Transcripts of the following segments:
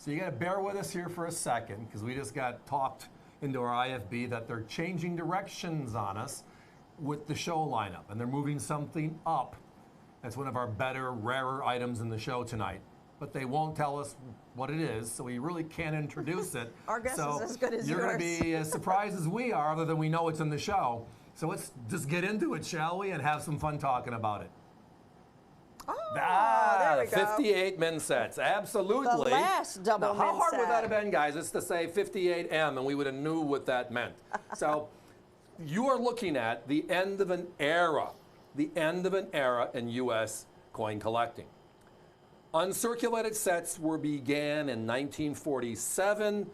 So you got to bear with us here for a second because we just got talked into our IFB that they're changing directions on us with the show lineup, and they're moving something up. That's one of our better, rarer items in the show tonight. But they won't tell us what it is, so we really can't introduce it. Our guess is as good as yours. You're going to be as surprised as we are, other than we know it's in the show. So let's just get into it, shall we, and have some fun talking about it. Oh, there we go. 58 min sets, absolutely. The last double now, how min hard set. would that have been, guys? It's to say 58M, and we would have knew what that meant. So you are looking at the end of an era, in U.S. coin collecting. Uncirculated sets began in 1947,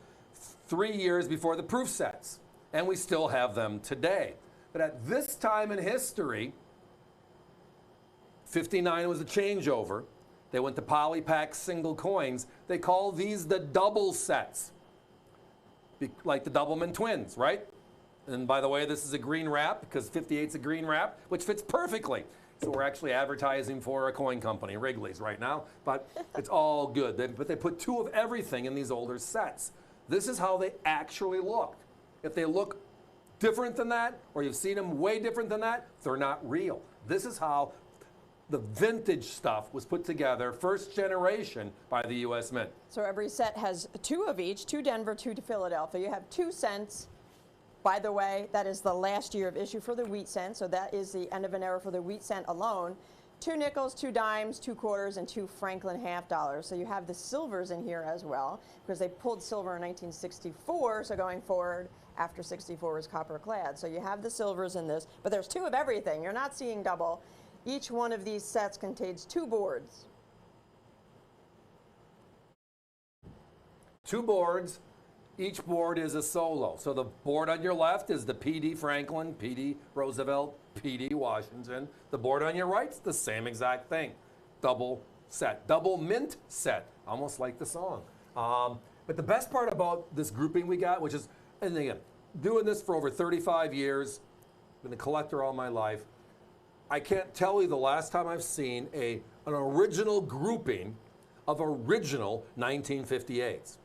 3 years before the proof sets, and we still have them today. But at this time in history, 59 was a changeover. They went to polypack single coins. They call these the double sets, like the Doublemint twins, right? And by the way, this is a green wrap because 58's a green wrap, which fits perfectly. So we're actually advertising for a coin company, Wrigley's, right now, but it's all good. But they put two of everything in these older sets. This is how they actually looked. If they look different than that, or you've seen them way different than that, they're not real. This is how the vintage stuff was put together, first generation, by the U.S. Mint. So every set has two of each, two Denver, two to Philadelphia. You have 2 cents. By the way, that is the last year of issue for the wheat cent, so that is the end of an era for the wheat cent alone. 2 nickels, 2 dimes, 2 quarters, and 2 Franklin half dollars. So you have the silvers in here as well, because they pulled silver in 1964, so going forward, after 64 was copper clad. So you have the silvers in this, but there's 2 of everything. You're not seeing double. Each one of these sets contains 2 boards. 2 boards. Each board is a solo. So the board on your left is the P.D. Franklin, P.D. Roosevelt, P.D. Washington. The board on your right's the same exact thing. Double set, double mint set, almost like the song. But the best part about this grouping we got, which is, and again, doing this for over 35 years, been a collector all my life, I can't tell you the last time I've seen an original grouping of original 1958s.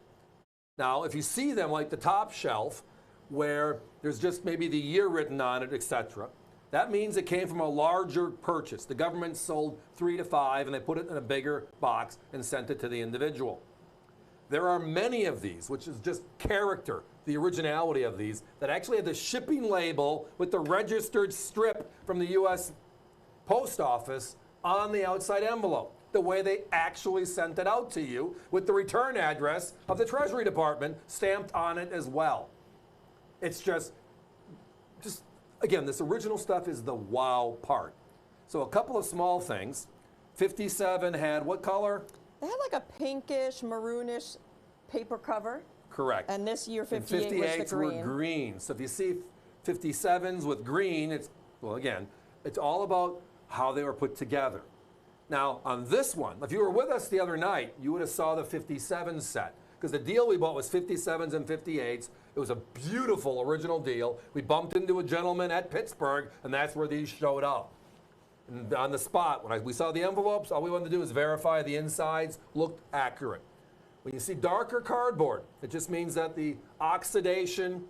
Now, if you see them like the top shelf, where there's just maybe the year written on it, etc., that means it came from a larger purchase. The government sold 3 to 5, and they put it in a bigger box and sent it to the individual. There are many of these, which is just character, the originality of these, that actually have the shipping label with the registered strip from the U.S. Post Office on the outside envelope, the way they actually sent it out to you, with the return address of the Treasury Department stamped on it as well. It's just again, this original stuff is the wow part. So a couple of small things. 57 had what color? They had like a pinkish, maroonish paper cover. Correct. And this year 58 and 58s was the green. were green. So if you see 57s with green, it's, well, again, it's all about how they were put together. Now, on this one, if you were with us the other night, you would have saw the 57 set. Because the deal we bought was 57s and 58s. It was a beautiful original deal. We bumped into a gentleman at Pittsburgh, and that's where these showed up. And on the spot, when we saw the envelopes, all we wanted to do was verify the insides looked accurate. When you see darker cardboard, it just means that the oxidation,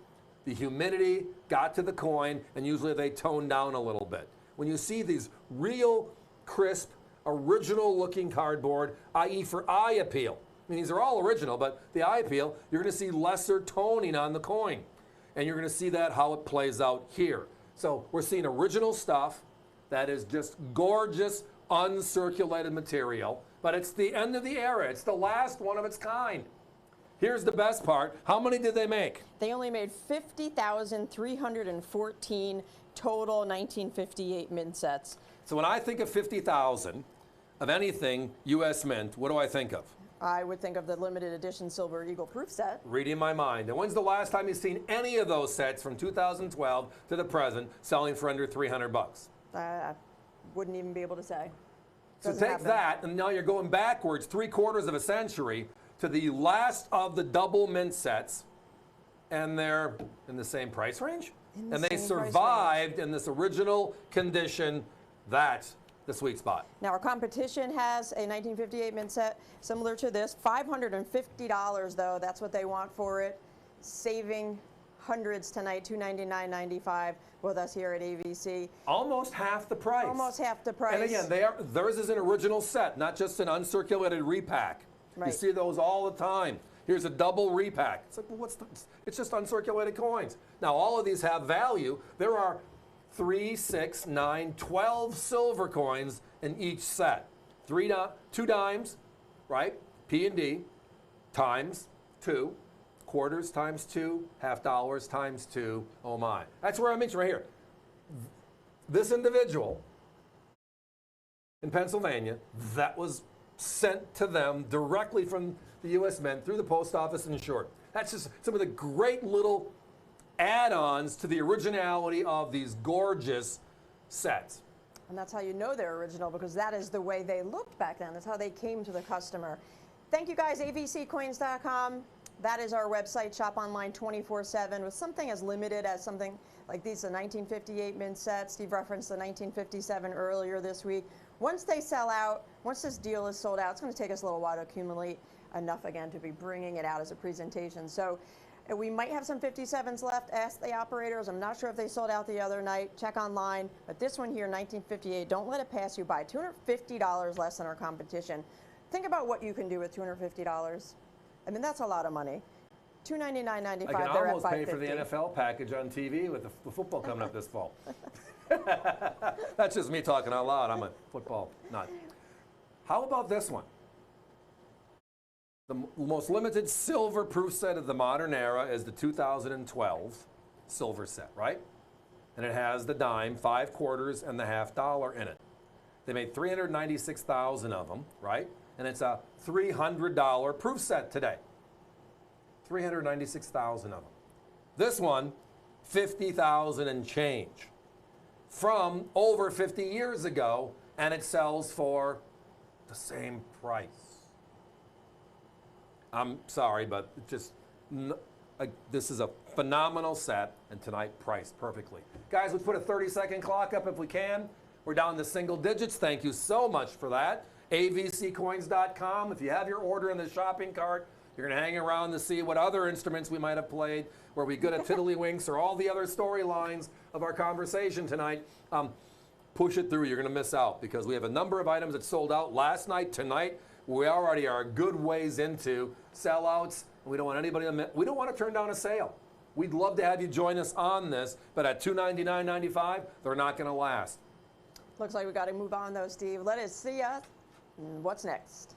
the humidity got to the coin, and usually they tone down a little bit. When you see these real crisp, original looking cardboard, i.e. for eye appeal, I mean, these are all original, but the eye appeal, you're going to see lesser toning on the coin. And you're going to see that how it plays out here. So we're seeing original stuff that is just gorgeous, uncirculated material, but it's the end of the era. It's the last one of its kind. Here's the best part. How many did they make? They only made 50,314 total 1958 mint sets. So when I think of 50,000 of anything U.S. Mint, what do I think of? I would think of the limited edition Silver Eagle proof set. Reading my mind. And when's the last time you've seen any of those sets from 2012 to the present selling for under 300 bucks? I wouldn't even be able to say. So take that, and now you're going backwards 3/4 of a century to the last of the double mint sets, and they're in the same price range? And they survived in this original condition. That's the sweet spot. Now, our competition has a 1958 mint set similar to this, $550 though. That's what they want for it. Saving hundreds tonight, $299.95 with us here at AVC. Almost half the price. Almost half the price. And again, theirs is an original set, not just an uncirculated repack. Right. You see those all the time. Here's a double repack. It's like, well, it's just uncirculated coins. Now, all of these have value. There are 3, 6, 9, 12 silver coins in each set. 2 dimes, right? P and D times 2, quarters times 2, half dollars times 2. Oh my! That's where I mentioned right here. This individual in Pennsylvania, that was sent to them directly from the U.S. Mint through the post office and insured. That's just some of the great little add-ons to the originality of these gorgeous sets. And that's how you know they're original, because that is the way they looked back then. That's how they came to the customer. Thank you guys, avccoins.com. That is our website, shop online 24/7 with something as limited as something like these, the 1958 mint set. Steve referenced the 1957 earlier this week. Once they sell out, once this deal is sold out, it's going to take us a little while to accumulate enough again to be bringing it out as a presentation. So we might have some 57s left. Ask the operators. I'm not sure if they sold out the other night. Check online. But this one here, 1958, don't let it pass you by. $250 less than our competition. Think about what you can do with $250. I mean, that's a lot of money. $299.95. I can they're almost at pay for the $550. NFL package on TV with the football coming up this fall. That's just me talking out loud. I'm a football nut. How about this one? The most limited silver proof set of the modern era is the 2012 silver set, right? And it has the dime, 5 quarters, and the half dollar in it. They made 396,000 of them, right? And it's a $300 proof set today. 396,000 of them. This one, 50,000 and change. From over 50 years ago, and it sells for the same price. I'm sorry, but this is a phenomenal set, and tonight priced perfectly. Guys, let's put a 30-second clock up if we can. We're down to single digits. Thank you so much for that. avccoins.com. If you have your order in the shopping cart, you're going to hang around to see what other instruments we might have played, where we go to Tiddlywinks or all the other storylines of our conversation tonight. Push it through. You're going to miss out because we have a number of items that sold out last night, tonight. We already are a good ways into sellouts. We don't want anybody to we don't want to turn down a sale. We'd love to have you join us on this, but at $299.95, they're not going to last. Looks like we got to move on though, Steve. Let us see what's next.